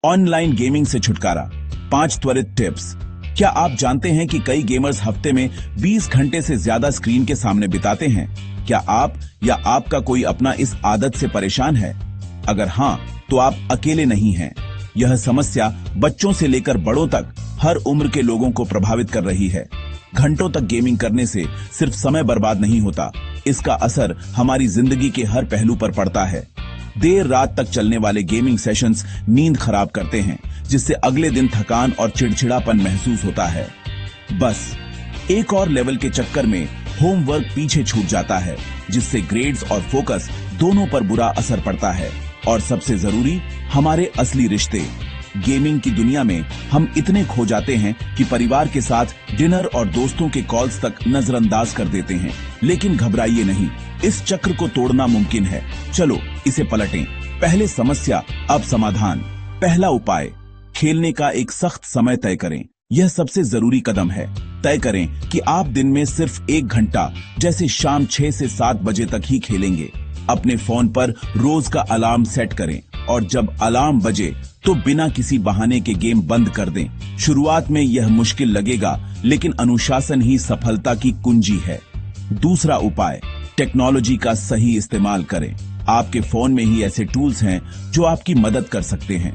Online gaming से छुटकारा, 5 त्वरित टिप्स। क्या आप जानते हैं कि कई गेमर्स हफ्ते में 20 घंटे से ज्यादा स्क्रीन के सामने बिताते हैं? क्या आप या आपका कोई अपना इस आदत से परेशान है? अगर हाँ, तो आप अकेले नहीं हैं। यह समस्या बच्चों से लेकर बड़ों तक हर उम्र के लोगों को प्रभावित कर रही है। घंटों तक गेमिंग करने से सिर्फ समय बर्बाद नहीं होता, इसका असर हमारी जिंदगी के हर पहलू पर पड़ता है। देर रात तक चलने वाले गेमिंग सेशंस नींद खराब करते हैं, जिससे अगले दिन थकान और चिड़चिड़ापन महसूस होता है। बस एक और लेवल के चक्कर में होमवर्क पीछे छूट जाता है, जिससे ग्रेड्स और फोकस दोनों पर बुरा असर पड़ता है। और सबसे जरूरी, हमारे असली रिश्ते। गेमिंग की दुनिया में हम इतने खो जाते हैं कि परिवार के साथ डिनर और दोस्तों के कॉल्स तक नजरअंदाज कर देते हैं। लेकिन घबराइए नहीं, इस चक्र को तोड़ना मुमकिन है। चलो इसे पलटें। पहले समस्या, अब समाधान। पहला उपाय, खेलने का एक सख्त समय तय करें। यह सबसे जरूरी कदम है। तय करें कि आप दिन में सिर्फ 1 घंटा, जैसे शाम 6 से 7 बजे तक ही खेलेंगे। अपने फोन पर रोज का अलार्म सेट करें और जब अलार्म बजे तो बिना किसी बहाने के गेम बंद कर दें। शुरुआत में यह मुश्किल लगेगा, लेकिन अनुशासन ही सफलता की कुंजी है। दूसरा उपाय, टेक्नोलॉजी का सही इस्तेमाल करें। आपके फोन में ही ऐसे टूल्स हैं जो आपकी मदद कर सकते हैं।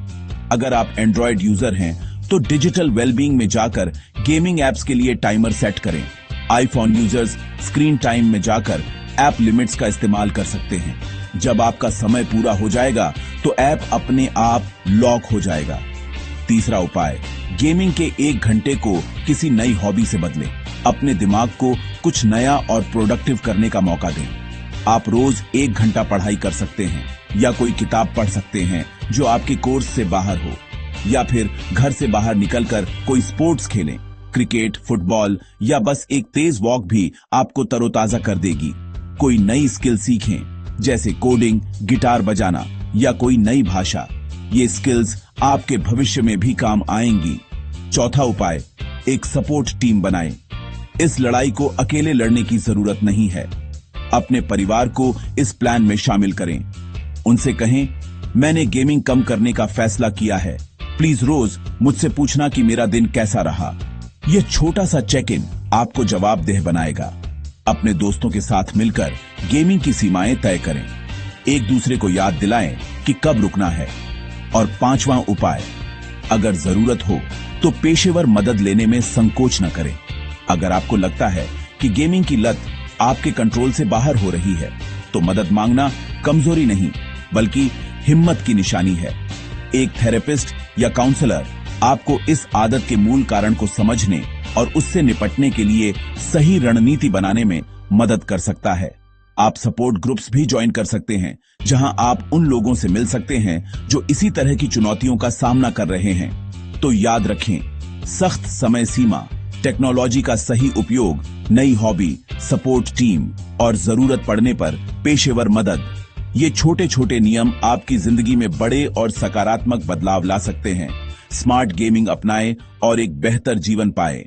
अगर आप एंड्रॉयड यूजर हैं तो डिजिटल वेलबींग में जाकर गेमिंग एप्स के लिए टाइमर सेट करें। आईफोन यूजर्स स्क्रीन टाइम में जाकर ऐप लिमिट्स का इस्तेमाल कर सकते हैं। जब आपका समय पूरा हो जाएगा तो ऐप अपने आप लॉक हो जाएगा। तीसरा उपाय, गेमिंग के 1 घंटे को किसी नई हॉबी से बदलें। अपने दिमाग को कुछ नया और प्रोडक्टिव करने का मौका दें। आप रोज 1 घंटा पढ़ाई कर सकते हैं, या कोई किताब पढ़ सकते हैं जो आपके कोर्स से बाहर हो, या फिर घर से बाहर निकलकर कोई स्पोर्ट्स खेलें। क्रिकेट, फुटबॉल या बस एक तेज वॉक भी आपको तरोताजा कर देगी। कोई नई स्किल सीखें, जैसे कोडिंग, गिटार बजाना या कोई नई भाषा। ये स्किल्स आपके भविष्य में भी काम आएंगी। चौथा उपाय, एक सपोर्ट टीम बनाएं। इस लड़ाई को अकेले लड़ने की जरूरत नहीं है। अपने परिवार को इस प्लान में शामिल करें। उनसे कहें, मैंने गेमिंग कम करने का फैसला किया है, प्लीज रोज मुझसे पूछना कि मेरा दिन कैसा रहा। यह छोटा सा चेक इन आपको जवाबदेह बनाएगा। अपने दोस्तों के साथ मिलकर गेमिंग की सीमाएं तय करें। एक दूसरे को याद दिलाएं कि कब रुकना है। और 5वां उपाय, अगर जरूरत हो तो पेशेवर मदद लेने में संकोच न करें। अगर आपको लगता है कि गेमिंग की लत आपके कंट्रोल से बाहर हो रही है, तो मदद मांगना कमजोरी नहीं, बल्कि हिम्मत की निशानी है। एक थेरेपिस्ट या काउंसलर आपको इस आदत के मूल कारण को समझने और उससे निपटने के लिए सही रणनीति बनाने में मदद कर सकता है। आप सपोर्ट ग्रुप्स भी ज्वाइन कर सकते हैं, जहां आप उन लोगों से मिल सकते हैं जो इसी तरह की चुनौतियों का सामना कर रहे हैं। तो याद रखें, सख्त समय सीमा, टेक्नोलॉजी का सही उपयोग, नई हॉबी, सपोर्ट टीम और जरूरत पड़ने पर पेशेवर मदद। ये छोटे छोटे नियम आपकी जिंदगी में बड़े और सकारात्मक बदलाव ला सकते हैं। स्मार्ट गेमिंग अपनाएं और एक बेहतर जीवन पाएं।